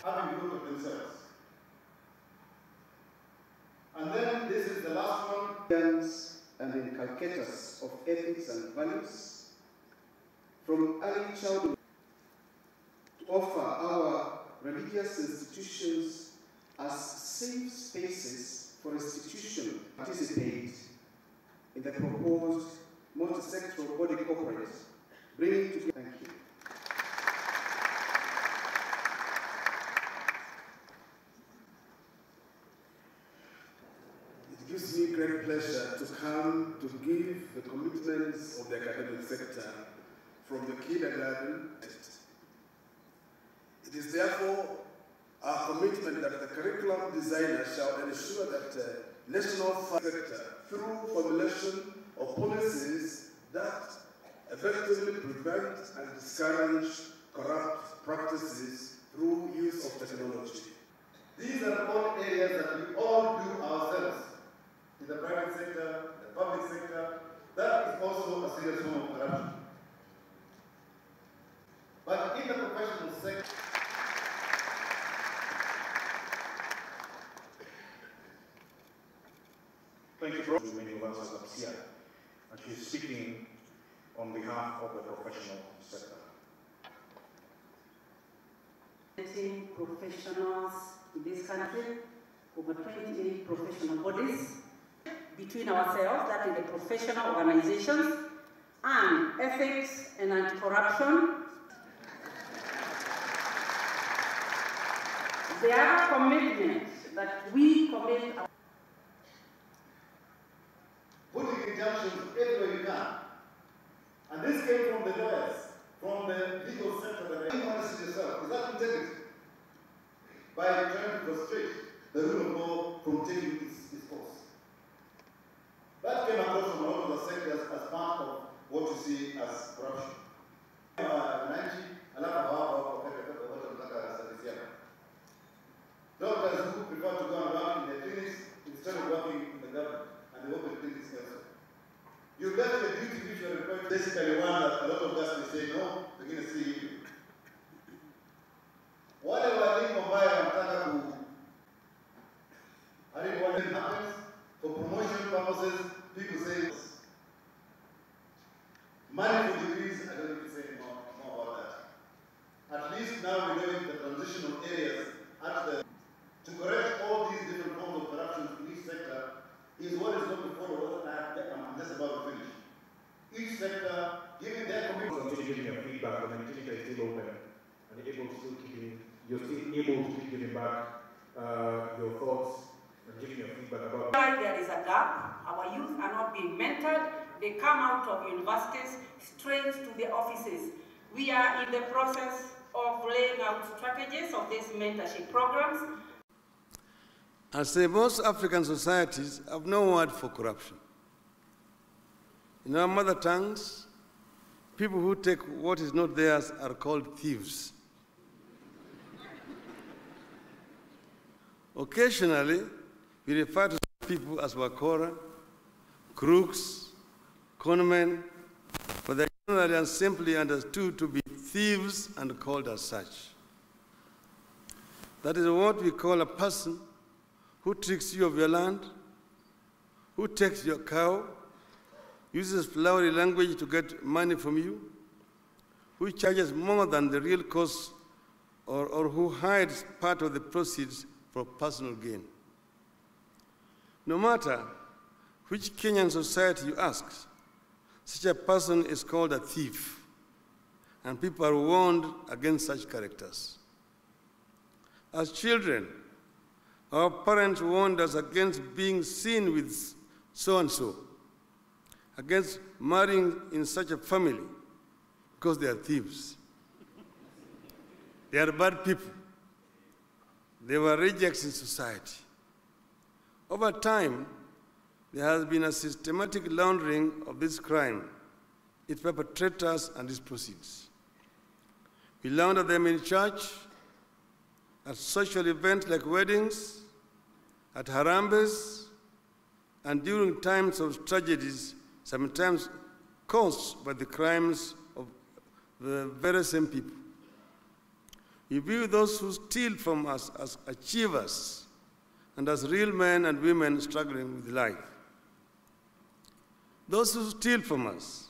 having good of themselves. And then this is the last one. And inculcators of ethics and values from early childhood to offer our religious institutions as safe spaces for institutions to participate in the proposed multi-sectoral body corporate, bringing together. Thank you. It gives me great pleasure to come to give the commitments of the academic sector from the kindergarten. It is therefore our commitment that the curriculum designer shall ensure that the national sector, through formulation of policies that effectively prevent and discourage corrupt practices through use of technology. These are all areas that we all do ourselves. In the private sector, the public sector, that is also a serious form of corruption. But in the professional sector, thank you, Prof. Many of us are here, and she's speaking on behalf of the professional sector. Professionals in this country, over 28 professional bodies between ourselves, that is the professional organizations, and ethics and anti-corruption. There are commitments that we commit. Putting injunctions everywhere you can. And this came from the lawyers, from the legal sector. You honest yourself. Is that integrity? By trying to frustrate the rule of law from taking its course. That came across from all of the sectors as part of what you see as corruption. Doctors who prefer to go and work in the clinics instead of working in the government, and they open clinics elsewhere. You left the duty which you are required to, basically one that a lot of us may say, no, we're going to see you. Whatever I think of I think what happens for promotion purposes, people say, money for degrees, I don't even say more about that. At least now we know in the transitional areas to correct all these different forms of corruption in each sector is what is going to follow. I'm just about to finish. Each sector giving their commitment. Giving your feedback, and the clinic is still open, and you're still able to keep giving back your thoughts and giving your feedback about. There is a gap. Our youth are not being mentored. They come out of universities straight to the offices. We are in the process of laying out strategies of these mentorship programs. I say most African societies have no word for corruption. In our mother tongues, people who take what is not theirs are called thieves. Occasionally, we refer to people as wakora, crooks, conmen, but they are generally and simply understood to be thieves and called as such. That is what we call a person who tricks you of your land, who takes your cow, uses flowery language to get money from you, who charges more than the real cost, or who hides part of the proceeds for personal gain. No matter which Kenyan society you ask, such a person is called a thief, and people are warned against such characters. As children, our parents warned us against being seen with so-and-so, against marrying in such a family, because they are thieves. They are bad people. They were rejects in society. Over time, there has been a systematic laundering of this crime, its perpetrators and its proceeds. We launder them in church, at social events like weddings, at harambes, and during times of tragedies, sometimes caused by the crimes of the very same people. We view those who steal from us as achievers and as real men and women struggling with life. Those who steal from us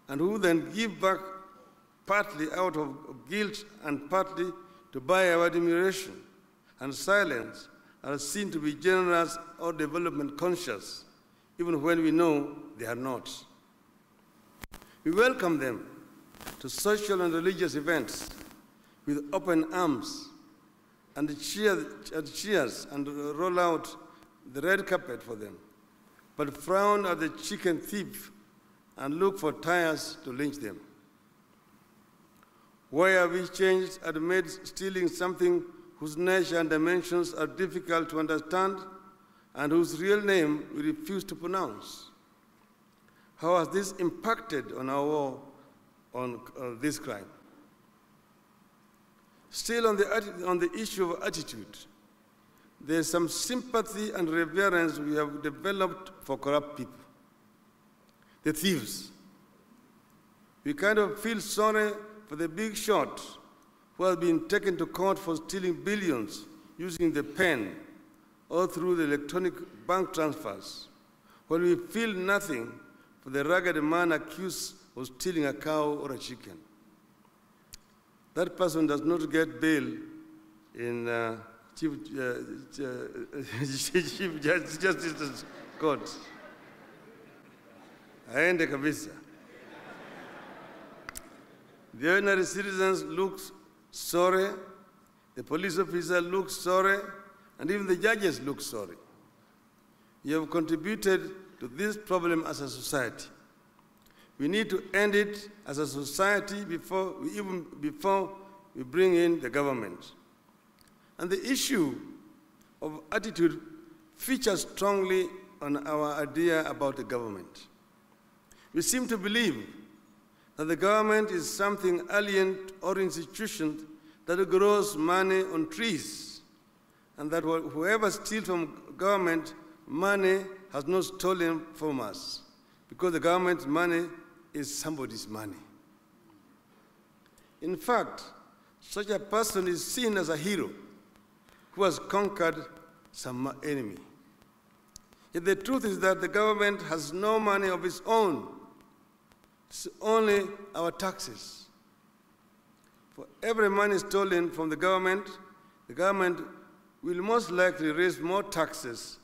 and who then give back partly out of guilt and partly to buy our admiration and silence are seen to be generous or development conscious, even when we know they are not. We welcome them to social and religious events with open arms and cheers and roll out the red carpet for them, but frown at the chicken thief and look for tires to lynch them. Why have we changed and made stealing something whose nature and dimensions are difficult to understand and whose real name we refuse to pronounce? How has this impacted on our war on this crime? Still on the issue of attitude, there is some sympathy and reverence we have developed for corrupt people, the thieves. We kind of feel sorry for the big shot who has been taken to court for stealing billions using the pen or through the electronic bank transfers, while we feel nothing for the ragged man accused of stealing a cow or a chicken. That person does not get bail in Chief Justice's court. Aende kabisa. The ordinary citizens look sorry, the police officer looks sorry, and even the judges look sorry. You have contributed to this problem as a society. We need to end it as a society before we bring in the government. And the issue of attitude features strongly on our idea about the government. We seem to believe that the government is something alien or institution that grows money on trees, and that whoever steals from government money has not stolen from us, because the government's money is somebody's money. In fact, such a person is seen as a hero who has conquered some enemy. Yet the truth is that the government has no money of its own. It's only our taxes. For every money stolen from the government will most likely raise more taxes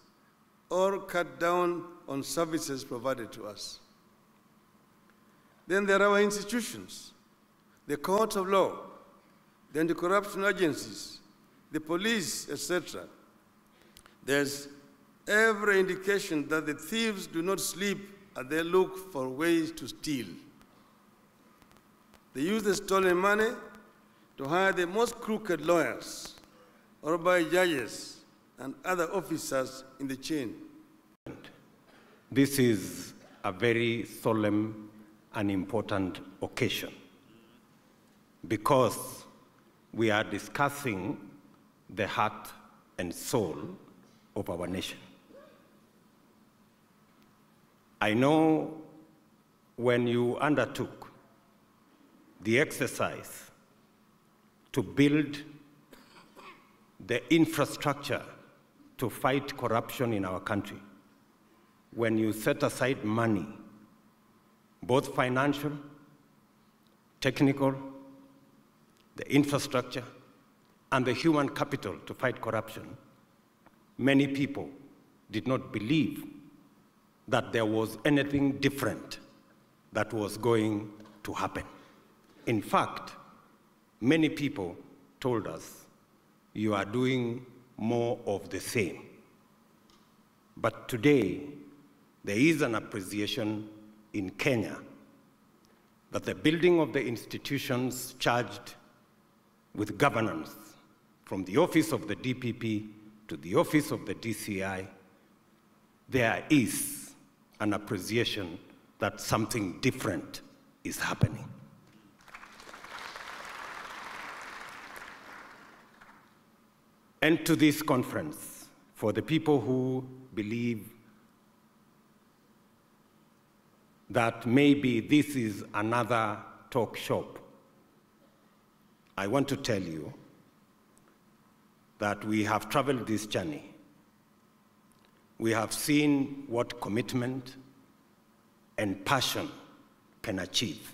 or cut down on services provided to us. Then there are our institutions, the courts of law, the anti-corruption agencies, the police, etc. There's every indication that the thieves do not sleep as they look for ways to steal. They use the stolen money to hire the most crooked lawyers or buy judges and other officers in the chain. This is a very solemn and important occasion because we are discussing the heart and soul of our nation. I know when you undertook the exercise to build the infrastructure to fight corruption in our country, when you set aside money, both financial, technical, the infrastructure, and the human capital to fight corruption, many people did not believe that there was anything different that was going to happen. In fact, many people told us, you are doing more of the same. But today, there is an appreciation in Kenya that the building of the institutions charged with governance, from the office of the DPP to the office of the DCI, there is an appreciation that something different is happening. And to this conference, for the people who believe that maybe this is another talk shop I want to tell you that we have traveled this journey. We have seen what commitment and passion can achieve.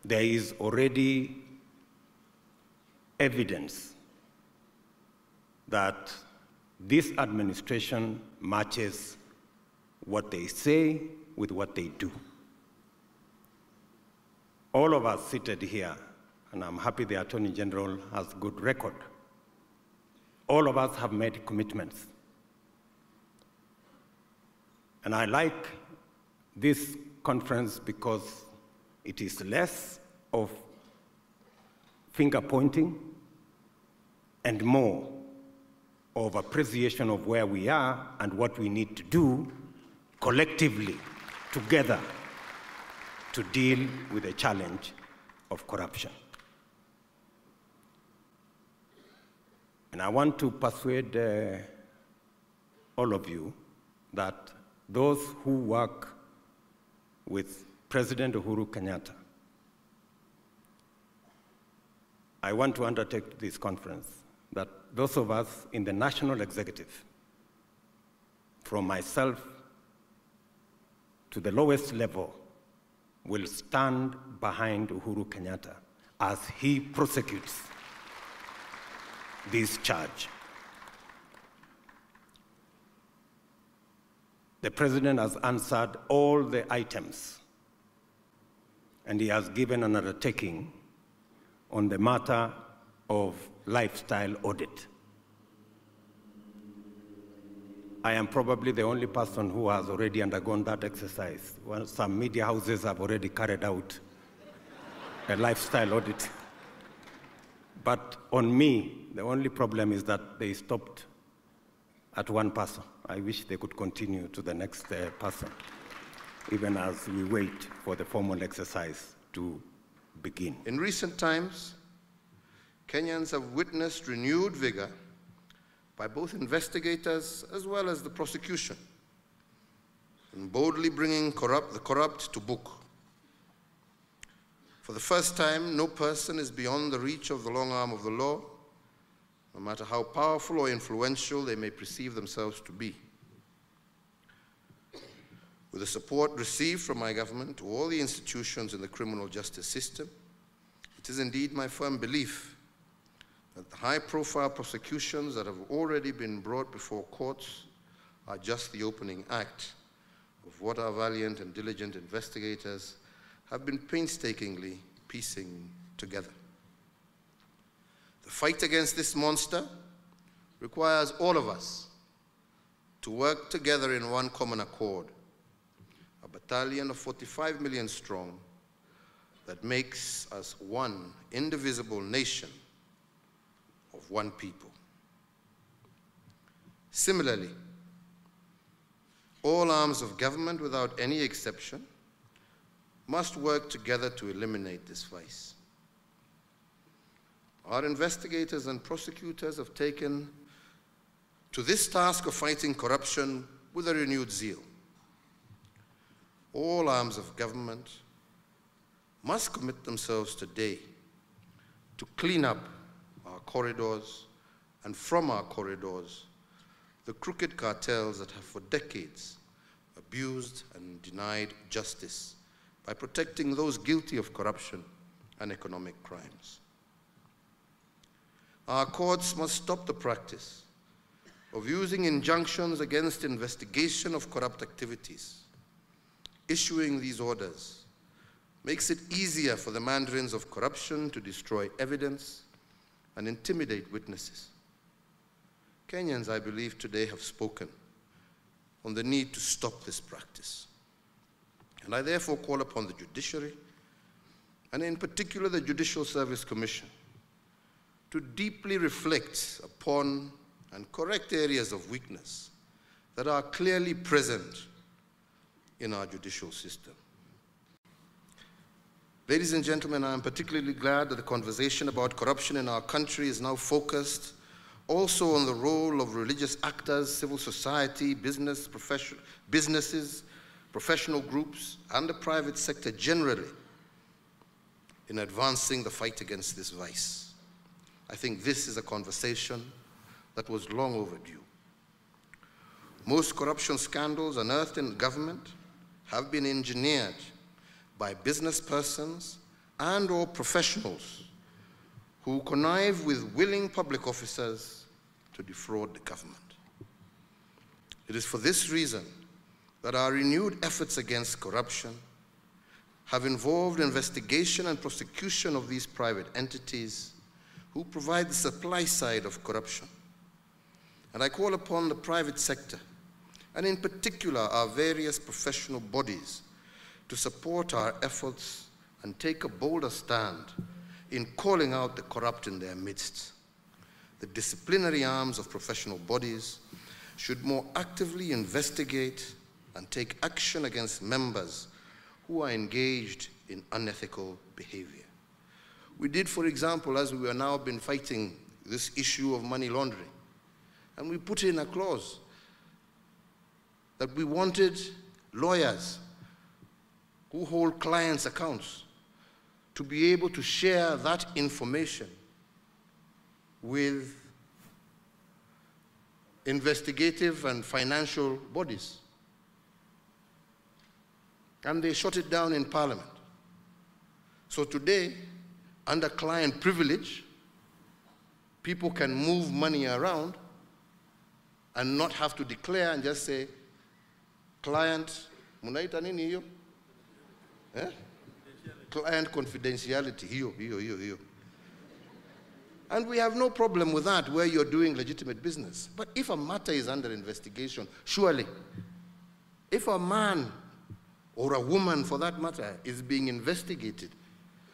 There is already evidence that this administration matches what they say with what they do. All of us seated here, and I'm happy the Attorney General has a good record, all of us have made commitments. And I like this conference because it is less of finger pointing and more of appreciation of where we are and what we need to do collectively, together, to deal with the challenge of corruption. And I want to persuade all of you that those who work with President Uhuru Kenyatta, I want to undertake this conference that those of us in the national executive, from myself to the lowest level, will stand behind Uhuru Kenyatta as he prosecutes this charge. The President has answered all the items, and he has given an undertaking on the matter of lifestyle audit. I am probably the only person who has already undergone that exercise. Well, some media houses have already carried out a lifestyle audit. But on me, the only problem is that they stopped at one person. I wish they could continue to the next person, even as we wait for the formal exercise to begin. In recent times, Kenyans have witnessed renewed vigor by both investigators as well as the prosecution in boldly bringing the corrupt to book. For the first time, no person is beyond the reach of the long arm of the law, no matter how powerful or influential they may perceive themselves to be. With the support received from my government to all the institutions in the criminal justice system, it is indeed my firm belief that the high-profile prosecutions that have already been brought before courts are just the opening act of what our valiant and diligent investigators have been painstakingly piecing together. The fight against this monster requires all of us to work together in one common accord, a battalion of 45 million strong that makes us one indivisible nation of one people. Similarly, all arms of government, without any exception, must work together to eliminate this vice. Our investigators and prosecutors have taken to this task of fighting corruption with a renewed zeal. All arms of government must commit themselves today to clean up our corridors, and from our corridors, the crooked cartels that have for decades abused and denied justice by protecting those guilty of corruption and economic crimes. Our courts must stop the practice of using injunctions against investigation of corrupt activities. Issuing these orders makes it easier for the mandarins of corruption to destroy evidence and intimidate witnesses. Kenyans, I believe, today have spoken on the need to stop this practice. And I therefore call upon the judiciary, and in particular the Judicial Service Commission, to deeply reflect upon and correct areas of weakness that are clearly present in our judicial system. Ladies and gentlemen, I am particularly glad that the conversation about corruption in our country is now focused also on the role of religious actors, civil society, businesses, professional groups, and the private sector generally in advancing the fight against this vice. I think this is a conversation that was long overdue. Most corruption scandals unearthed in government have been engineered by business persons and/or professionals who connive with willing public officers to defraud the government. It is for this reason that our renewed efforts against corruption have involved investigation and prosecution of these private entities who provide the supply side of corruption. And I call upon the private sector, and in particular our various professional bodies, to support our efforts and take a bolder stand in calling out the corrupt in their midst. The disciplinary arms of professional bodies should more actively investigate and take action against members who are engaged in unethical behavior. We did, for example, as we have now been fighting this issue of money laundering, and we put in a clause that we wanted lawyers who hold clients' accounts to be able to share that information with investigative and financial bodies. And they shut it down in Parliament. So today, under client privilege, people can move money around and not have to declare and just say, client, munaita nini hiyo? Client confidentiality, hiyo. And we have no problem with that where you're doing legitimate business. But if a matter is under investigation, surely, if a man or a woman for that matter is being investigated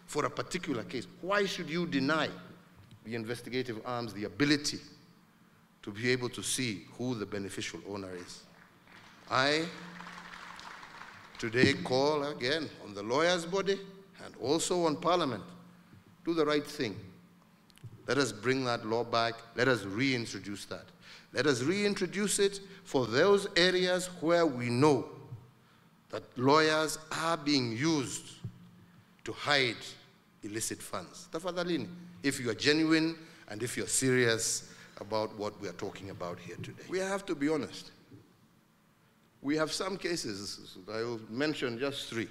for a particular case, why should you deny the investigative arms the ability to be able to see who the beneficial owner is? I today call again on the lawyers' body and also on Parliament, do the right thing. Let us bring that law back. Let us reintroduce that. Let us reintroduce it for those areas where we know that lawyers are being used to hide illicit funds. Tafadhalini, if you are genuine and if you're serious about what we are talking about here today. We have to be honest. We have some cases, I will mention just 3,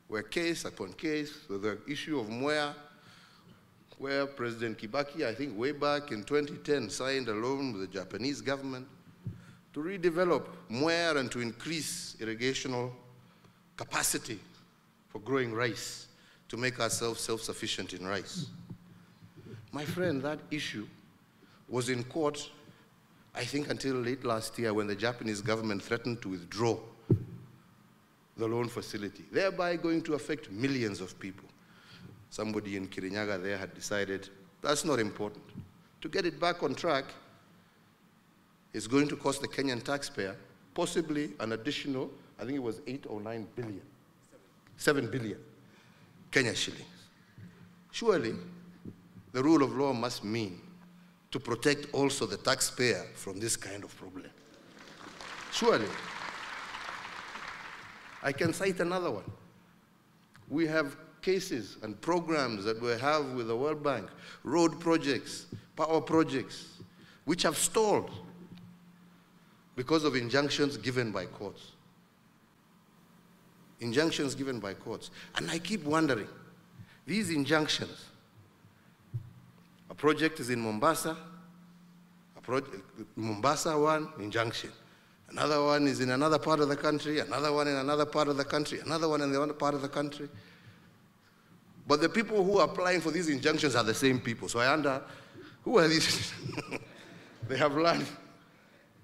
where case upon case, the issue of Mwea, where President Kibaki, I think way back in 2010, signed a loan with the Japanese government to redevelop Mwea and to increase irrigational capacity for growing rice, to make ourselves self-sufficient in rice. My friend, that issue was in court, I think until late last year, when the Japanese government threatened to withdraw the loan facility, thereby going to affect millions of people. Somebody in Kirinyaga there had decided that's not important. To get it back on track is going to cost the Kenyan taxpayer possibly an additional, I think it was 8 or 9 billion, 7 billion Kenya shillings. Surely, the rule of law must mean to protect also the taxpayer from this kind of problem. Surely. I can cite another one. We have cases and programs that we have with the World Bank, road projects, power projects, which have stalled because of injunctions given by courts. Injunctions given by courts. And I keep wondering, these injunctions, a project is in Mombasa, Mombasa one, injunction. Another one is in another part of the country, another one in another part of the country, another one in the other part of the country. But the people who are applying for these injunctions are the same people. So I wonder, who are these? They have learned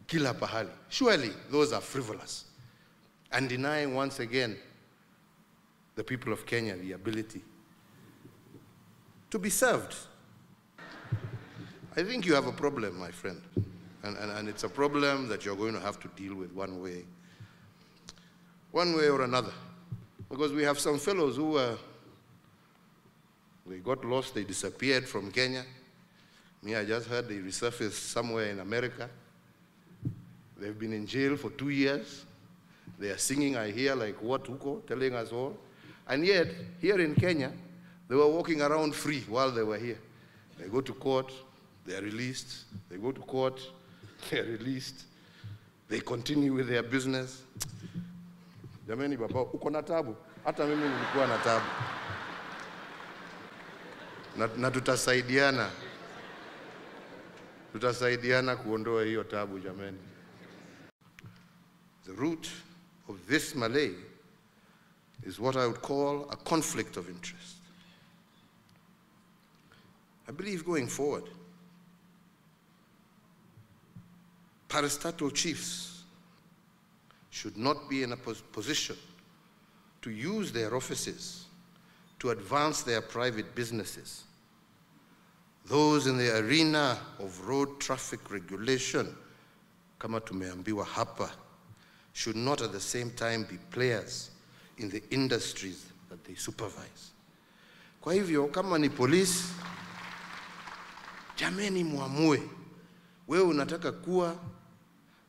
kila pahali. Surely those are frivolous and denying once again the people of Kenya the ability to be served. I think you have a problem, my friend. And it's a problem that you're going to have to deal with one way or another. Because we have some fellows who they got lost, they disappeared from Kenya. Me, I just heard they resurfaced somewhere in America. They've been in jail for 2 years. They are singing, I hear, like what, Huko, telling us all. And yet, here in Kenya, They were walking around free while they were here. They go to court, they are released. They go to court, they are released. They continue with their business. Jamani baba, uko na tabu? Hata mimi nilikuwa na tabu. Na tutasaidiana. Tutasaidiana kuondoa hiyo tabu jamani. The root of this malay is what I would call a conflict of interest. I believe going forward, parastatal chiefs should not be in a position to use their offices to advance their private businesses. Those in the arena of road traffic regulation, kama tumeambiwa hapa, should not at the same time be players in the industries that they supervise. Kwa hivyo, kama ni polisi, jameni muamue, wewe unataka kuwa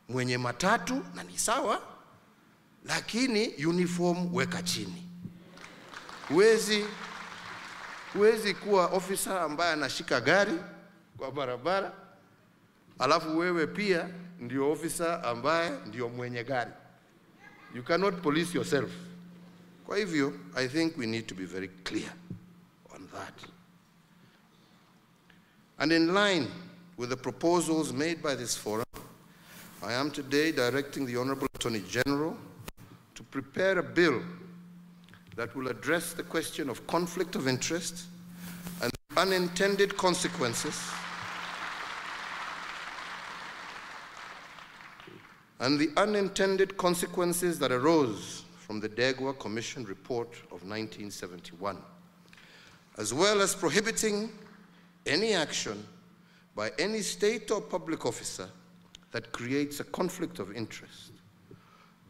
mwenye matatu na ni sawa, lakini uniform weka chini. Huwezi kuwa officer ambaye anashika gari kwa barabara, alafu wewe pia ndio officer ambaye ndio mwenye gari. You cannot police yourself. Kwa hivyo, I think we need to be very clear on that. And in line with the proposals made by this forum, I am today directing the Honorable Attorney General to prepare a bill that will address the question of conflict of interest and unintended consequences that arose from the Degwa Commission report of 1971, as well as prohibiting any action by any state or public officer that creates a conflict of interest,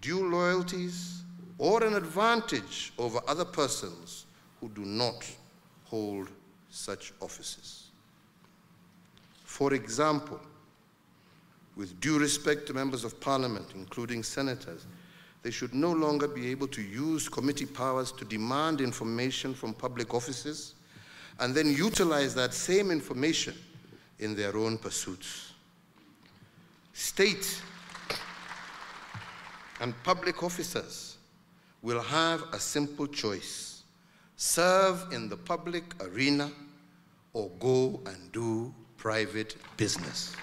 due loyalties, or an advantage over other persons who do not hold such offices. For example, with due respect to members of parliament, including senators, they should no longer be able to use committee powers to demand information from public offices and then utilize that same information in their own pursuits. State and public officers will have a simple choice: serve in the public arena or go and do private business.